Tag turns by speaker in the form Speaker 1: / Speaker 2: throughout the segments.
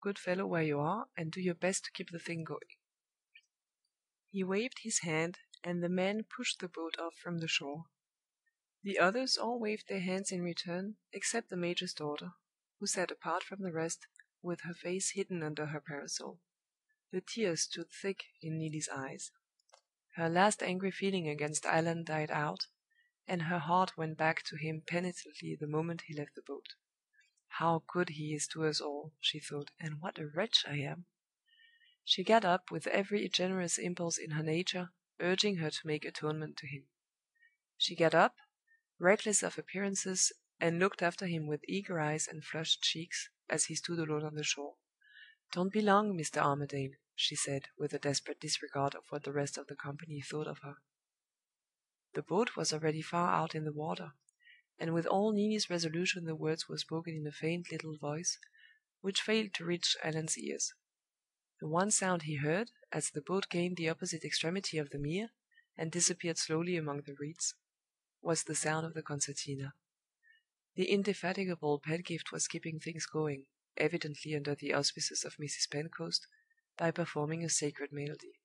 Speaker 1: good fellow where you are, and do your best to keep the thing going." He waved his hand, and the men pushed the boat off from the shore. The others all waved their hands in return, except the major's daughter, who sat apart from the rest, with her face hidden under her parasol. The tears stood thick in Neelie's eyes. Her last angry feeling against Allan died out, and her heart went back to him penitently the moment he left the boat. "How good he is to us all," she thought, "and what a wretch I am!" She got up with every generous impulse in her nature urging her to make atonement to him. She got up, reckless of appearances, and looked after him with eager eyes and flushed cheeks, as he stood alone on the shore. "Don't be long, Mr. Armadale," she said, with a desperate disregard of what the rest of the company thought of her. The boat was already far out in the water, and with all Neelie's resolution the words were spoken in a faint little voice, which failed to reach Allan's ears. The one sound he heard, as the boat gained the opposite extremity of the mere, and disappeared slowly among the reeds, was the sound of the concertina. The indefatigable Pedgift was keeping things going, evidently under the auspices of Mrs. Pentecost, by performing a sacred melody.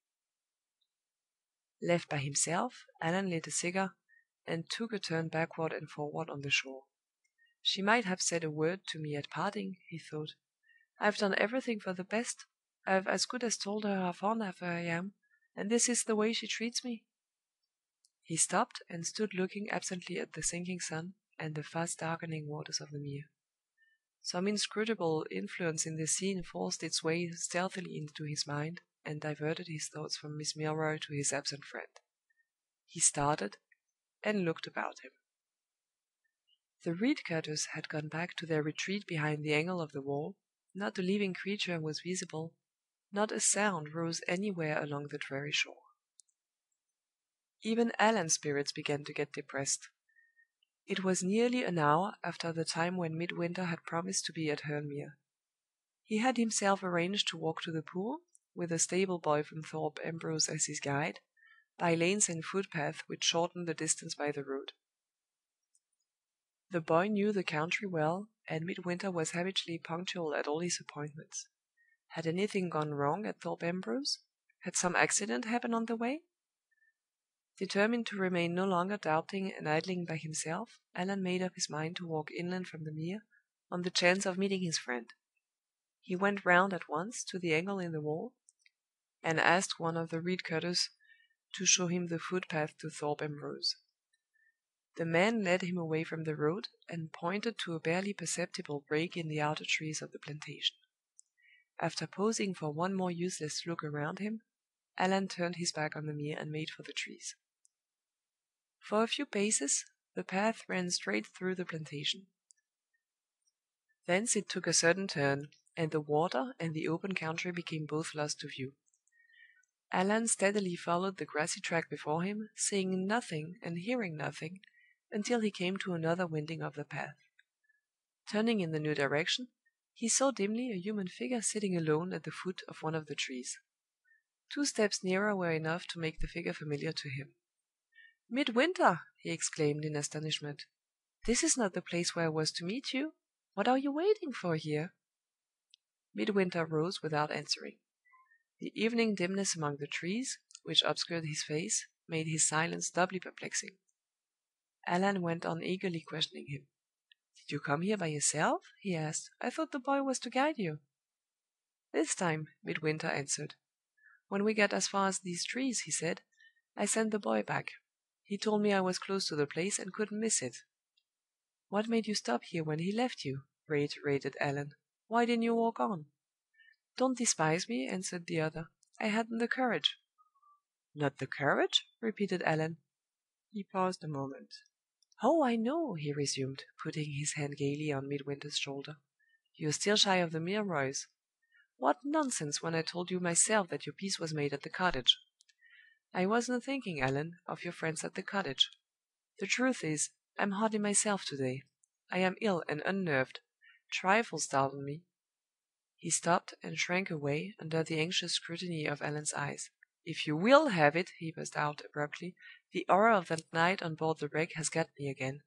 Speaker 1: Left by himself, Allan lit a cigar, and took a turn backward and forward on the shore. "She might have said a word to me at parting," he thought. "I've done everything for the best. I've as good as told her how fond of her I am, and this is the way she treats me." He stopped, and stood looking absently at the sinking sun and the fast darkening waters of the mere. Some inscrutable influence in the scene forced its way stealthily into his mind, and diverted his thoughts from Miss Milroy to his absent friend. He started, and looked about him. The reed cutters had gone back to their retreat behind the angle of the wall, not a living creature was visible, not a sound rose anywhere along the dreary shore. Even Allan's spirits began to get depressed. It was nearly an hour after the time when Midwinter had promised to be at Hurle Mere. He had himself arranged to walk to the pool, with a stable boy from Thorpe Ambrose as his guide, by lanes and footpaths which shortened the distance by the road. The boy knew the country well, and Midwinter was habitually punctual at all his appointments. Had anything gone wrong at Thorpe Ambrose? Had some accident happened on the way? Determined to remain no longer doubting and idling by himself, Allan made up his mind to walk inland from the mere, on the chance of meeting his friend. He went round at once to the angle in the wall, and asked one of the reed cutters to show him the footpath to Thorpe Ambrose. The man led him away from the road, and pointed to a barely perceptible break in the outer trees of the plantation. After pausing for one more useless look around him, Allan turned his back on the mere and made for the trees. For a few paces the path ran straight through the plantation. Thence it took a sudden turn, and the water and the open country became both lost to view. Allan steadily followed the grassy track before him, seeing nothing and hearing nothing, until he came to another winding of the path. Turning in the new direction, he saw dimly a human figure sitting alone at the foot of one of the trees. 2 steps nearer were enough to make the figure familiar to him. "Midwinter!" he exclaimed, in astonishment. "This is not the place where I was to meet you. What are you waiting for here?" Midwinter rose without answering. The evening dimness among the trees, which obscured his face, made his silence doubly perplexing. Allan went on eagerly questioning him. "Did you come here by yourself?" he asked. "I thought the boy was to guide you." "This time," Midwinter answered. "When we got as far as these trees," he said, "I sent the boy back. He told me I was close to the place, and couldn't miss it." "What made you stop here when he left you?" reiterated Allan. "Why didn't you walk on?" "Don't despise me," answered the other. "I hadn't the courage." "Not the courage?" repeated Allan. He paused a moment. "Oh, I know!" he resumed, putting his hand gayly on Midwinter's shoulder. "You're still shy of the Milroys. What nonsense, when I told you myself that your peace was made at the cottage!" "I wasn't thinking, Allan, of your friends at the cottage. The truth is, I'm hardly myself to day. I am ill and unnerved. Trifles startle me." He stopped, and shrank away, under the anxious scrutiny of Allan's eyes. "If you will have it," he burst out, abruptly, "the horror of that night on board the wreck has got me again.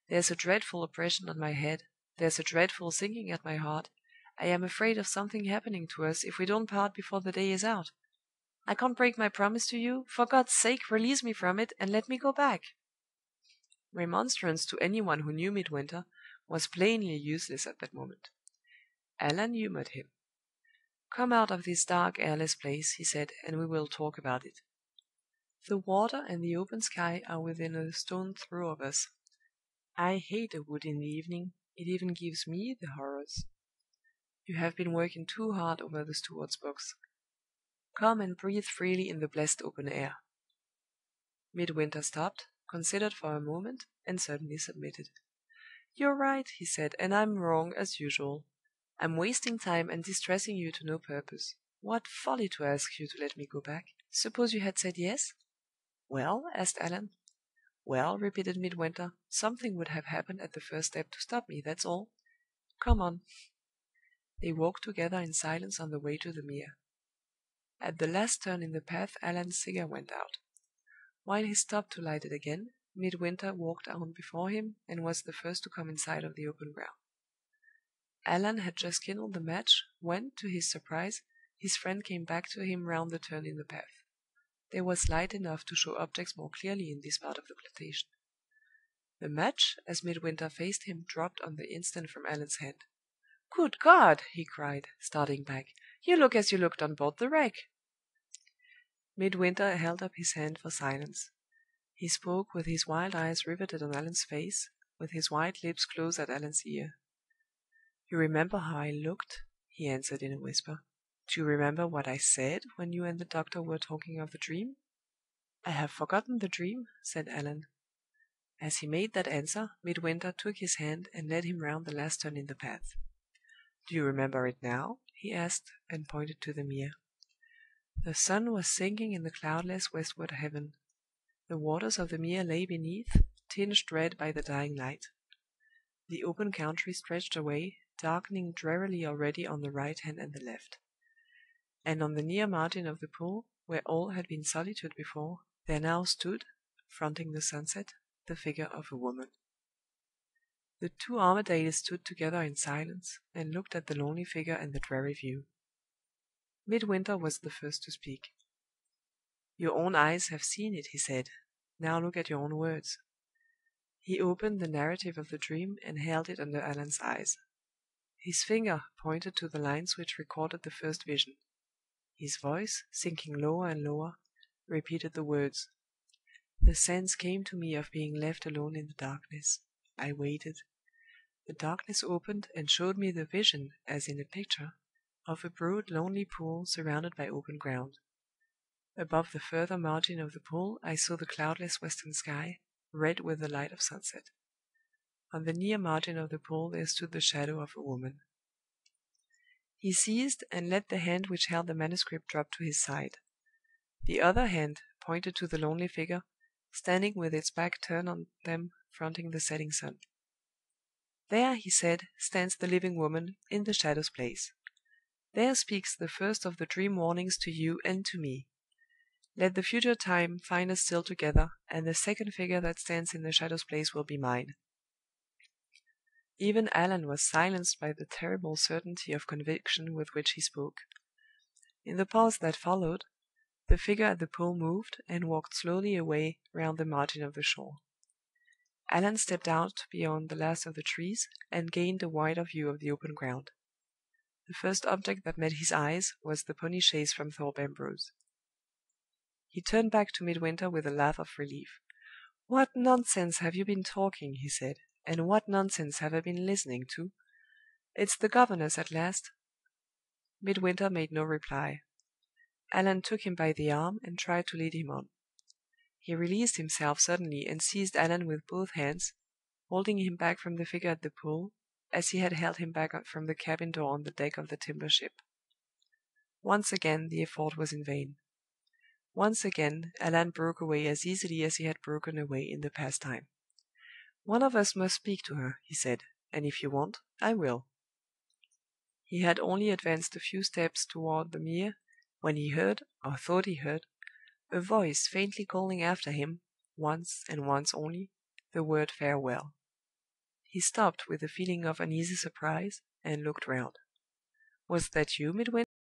Speaker 1: There's a dreadful oppression on my head, there's a dreadful sinking at my heart. I am afraid of something happening to us if we don't part before the day is out. I can't break my promise to you. For God's sake, release me from it, and let me go back!" Remonstrance to any one who knew Midwinter was plainly useless at that moment. Allan humored him. "Come out of this dark, airless place," he said, "and we will talk about it. The water and the open sky are within a stone throw of us. I hate a wood in the evening; it even gives me the horrors. You have been working too hard over the steward's books. Come and breathe freely in the blessed open air." Midwinter stopped, considered for a moment, and suddenly submitted. "You're right," he said, "and I'm wrong, as usual. I'm wasting time and distressing you to no purpose. What folly to ask you to let me go back! Suppose you had said yes?" "Well?" asked Allan. "Well," repeated Midwinter, "something would have happened at the first step to stop me, that's all. Come on." They walked together in silence on the way to the Mere. At the last turn in the path Allan's cigar went out. While he stopped to light it again, Midwinter walked on before him, and was the first to come in sight of the open ground. Allan had just kindled the match, when, to his surprise, his friend came back to him round the turn in the path. There was light enough to show objects more clearly in this part of the plantation. The match, as Midwinter faced him, dropped on the instant from Allan's hand. "Good God!" he cried, starting back. "You look as you looked on board the wreck!" Midwinter held up his hand for silence. He spoke with his wild eyes riveted on Allan's face, with his white lips close at Allan's ear. "You remember how I looked?" he answered in a whisper. "Do you remember what I said when you and the doctor were talking of the dream?" "I have forgotten the dream," said Allan. As he made that answer, Midwinter took his hand and led him round the last turn in the path. "Do you remember it now?" he asked, and pointed to the Mere. The sun was sinking in the cloudless westward heaven. The waters of the Mere lay beneath, tinged red by the dying light. The open country stretched away, darkening drearily already on the right hand and the left. And on the near margin of the pool, where all had been solitude before, there now stood, fronting the sunset, the figure of a woman. The two Armadales stood together in silence, and looked at the lonely figure and the dreary view. Midwinter was the first to speak. "Your own eyes have seen it," he said. "Now look at your own words." He opened the narrative of the dream, and held it under Allan's eyes. His finger pointed to the lines which recorded the first vision. His voice, sinking lower and lower, repeated the words: "The sense came to me of being left alone in the darkness. I waited. The darkness opened, and showed me the vision, as in a picture, of a broad, lonely pool surrounded by open ground. Above the further margin of the pool I saw the cloudless western sky, red with the light of sunset. On the near margin of the pool there stood the shadow of a woman." He ceased, and let the hand which held the manuscript drop to his side. The other hand pointed to the lonely figure, standing with its back turned on them, fronting the setting sun. "There," he said, "stands the living woman, in the shadow's place. There speaks the first of the dream warnings to you and to me. Let the future time find us still together, and the second figure that stands in the shadow's place will be mine." Even Allan was silenced by the terrible certainty of conviction with which he spoke. In the pause that followed, the figure at the pool moved, and walked slowly away round the margin of the shore. Allan stepped out beyond the last of the trees, and gained a wider view of the open ground. The first object that met his eyes was the pony chaise from Thorpe Ambrose. He turned back to Midwinter with a laugh of relief. "What nonsense have you been talking?" he said. "And what nonsense have I been listening to? It's the governess at last." Midwinter made no reply. Allan took him by the arm, and tried to lead him on. He released himself suddenly, and seized Allan with both hands, holding him back from the figure at the pool, as he had held him back from the cabin door on the deck of the timber ship. Once again the effort was in vain. Once again Allan broke away as easily as he had broken away in the past time. "One of us must speak to her," he said, "and if you won't, I will." He had only advanced a few steps toward the Mere, when he heard, or thought he heard, a voice faintly calling after him, once and once only, the word farewell. He stopped with a feeling of uneasy surprise, and looked round. Was that you, Midwinter?"